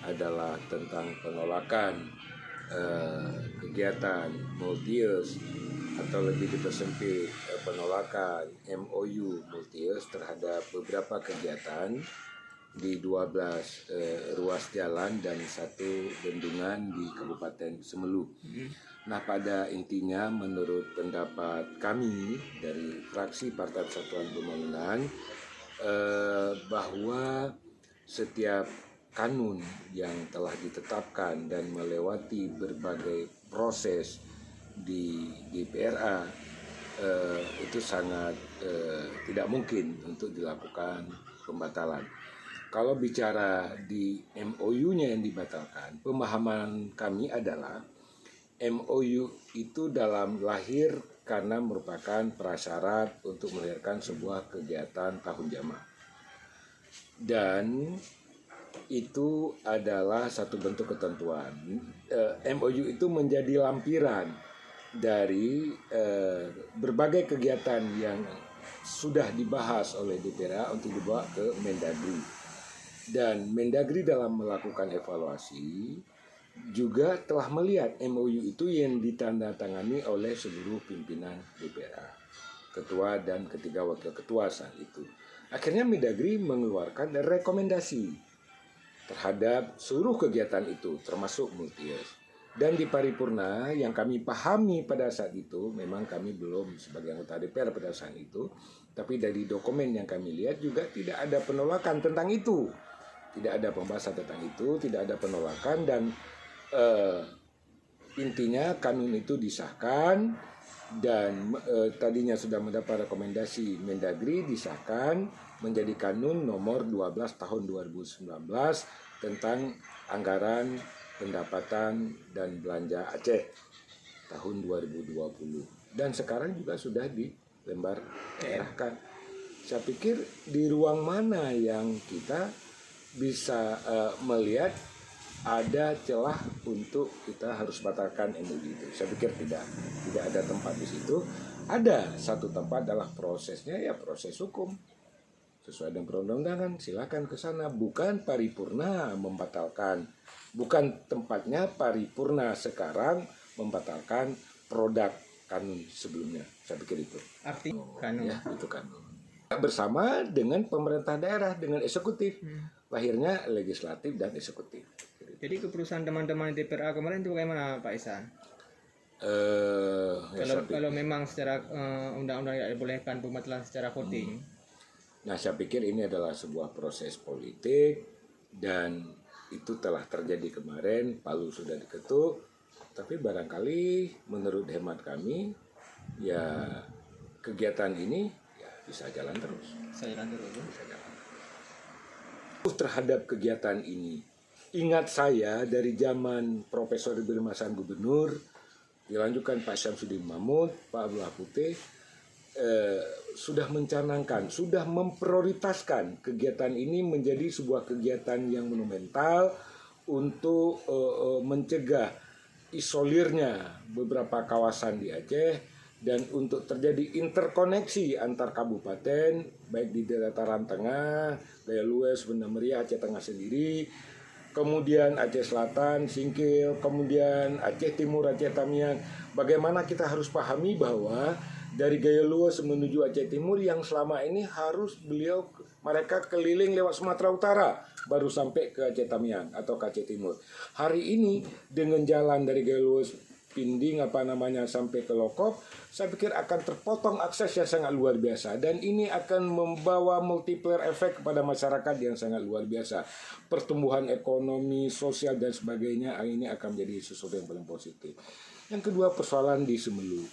adalah tentang penolakan kegiatan multi-use atau lebih dipersempit penolakan MOU multi-use terhadap beberapa kegiatan di 12 ruas jalan dan 1 bendungan di Kabupaten Semelu. Nah, pada intinya menurut pendapat kami dari fraksi Partai Persatuan Pembangunan bahwa setiap kanun yang telah ditetapkan dan melewati berbagai proses di DPRA itu sangat tidak mungkin untuk dilakukan pembatalan. Kalau bicara di MOU-nya yang dibatalkan, pemahaman kami adalah MOU itu dalam lahir karena merupakan prasyarat untuk melahirkan sebuah kegiatan tahun jamaah. Dan itu adalah satu bentuk ketentuan. MOU itu menjadi lampiran dari berbagai kegiatan yang sudah dibahas oleh DPRA untuk dibawa ke Mendagri. Dan Mendagri dalam melakukan evaluasi juga telah melihat MOU itu yang ditandatangani oleh seluruh pimpinan DPRA, ketua dan ketiga wakil ketua saat itu. Akhirnya Mendagri mengeluarkan rekomendasi terhadap seluruh kegiatan itu, termasuk multi-use. Dan di paripurna yang kami pahami pada saat itu, memang kami belum sebagai anggota DPR pada saat itu, tapi dari dokumen yang kami lihat juga tidak ada penolakan tentang itu. Tidak ada pembahasan tentang itu, tidak ada penolakan, dan intinya kanun itu disahkan dan tadinya sudah mendapat rekomendasi Mendagri, disahkan menjadi kanun nomor 12 tahun 2019 tentang anggaran pendapatan dan belanja Aceh tahun 2020, dan sekarang juga sudah di lembar daerahkan. Saya pikir di ruang mana yang kita bisa melihat ada celah untuk kita harus batalkan MOU itu. Saya pikir tidak ada tempat di situ. Ada satu tempat adalah prosesnya, ya proses hukum sesuai dengan perundang-undangan, silakan ke sana. Bukan paripurna membatalkan, bukan tempatnya paripurna sekarang membatalkan produk kanun sebelumnya. Saya pikir itu arti kanun, ya, itu kanun bersama dengan pemerintah daerah, dengan eksekutif. Lahirnya legislatif dan eksekutif. Jadi keputusan teman-teman DPRA kemarin itu bagaimana Pak Ihsan? Kalau memang secara undang-undang tidak dibolehkan pembatalan secara voting. Nah, saya pikir ini adalah sebuah proses politik dan itu telah terjadi kemarin. Palu sudah diketuk, tapi barangkali menurut hemat kami ya kegiatan ini ya bisa jalan terus. Bisa jalan terus. Terhadap kegiatan ini, ingat saya dari zaman Profesor Ibrahim Hasan Gubernur, dilanjutkan Pak Syamsuddin Mahmud, Pak Abdullah Putih, sudah mencanangkan, sudah memprioritaskan kegiatan ini menjadi sebuah kegiatan yang monumental untuk mencegah isolirnya beberapa kawasan di Aceh dan untuk terjadi interkoneksi antar kabupaten, baik di dataran tengah, Gaya Lues, Banda Meriah, Aceh Tengah sendiri, kemudian Aceh Selatan, Singkil, kemudian Aceh Timur, Aceh Tamiang. Bagaimana kita harus pahami bahwa dari Gaya Lues menuju Aceh Timur yang selama ini harus mereka keliling lewat Sumatera Utara baru sampai ke Aceh Tamiang atau ke Aceh Timur. Hari ini dengan jalan dari Gaya Lues Pinding sampai ke Lokop, saya pikir akan terpotong akses yang sangat luar biasa, dan ini akan membawa multiplier efek kepada masyarakat yang sangat luar biasa. Pertumbuhan ekonomi, sosial dan sebagainya ini akan menjadi sesuatu yang paling positif. Yang kedua, persoalan di Semelu.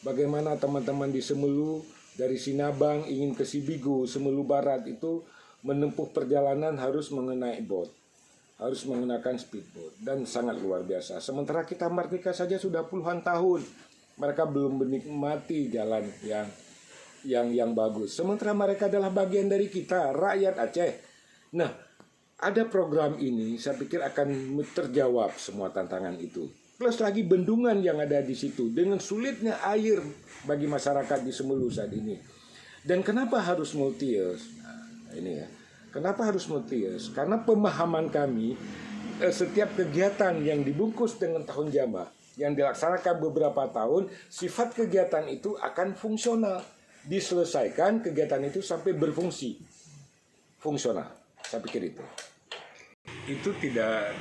Bagaimana teman-teman di Semelu dari Sinabang ingin ke Sibigu, Semelu Barat itu menempuh perjalanan harus mengenai bot, harus menggunakan speedboat, dan sangat luar biasa. Sementara kita Merdeka saja sudah puluhan tahun, mereka belum menikmati jalan yang bagus. Sementara mereka adalah bagian dari kita, rakyat Aceh. Nah, ada program ini, saya pikir akan terjawab semua tantangan itu. Plus lagi bendungan yang ada di situ, dengan sulitnya air bagi masyarakat di Semelu saat ini. Dan kenapa harus multi-use? Nah, ini ya. Kenapa harus multi-use? Karena pemahaman kami setiap kegiatan yang dibungkus dengan tahun jama yang dilaksanakan beberapa tahun, sifat kegiatan itu akan fungsional. Diselesaikan kegiatan itu sampai berfungsi. Fungsional. Saya pikir itu.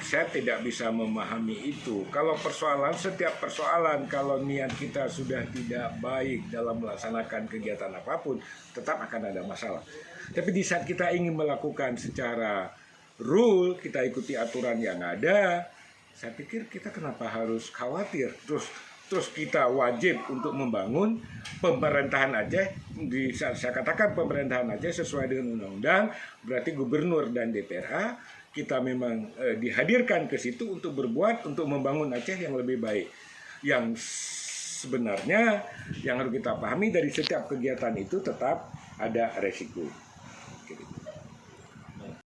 Saya tidak bisa memahami itu. Kalau setiap persoalan, kalau niat kita sudah tidak baik dalam melaksanakan kegiatan apapun, tetap akan ada masalah. Tapi di saat kita ingin melakukan secara rule, kita ikuti aturan yang ada, saya pikir kita kenapa harus khawatir. Terus kita wajib untuk membangun pemerintahan Aceh. Saya katakan pemerintahan Aceh sesuai dengan undang-undang, berarti gubernur dan DPRA kita memang dihadirkan ke situ untuk berbuat, untuk membangun Aceh yang lebih baik. Yang sebenarnya yang harus kita pahami dari setiap kegiatan itu tetap ada resiko.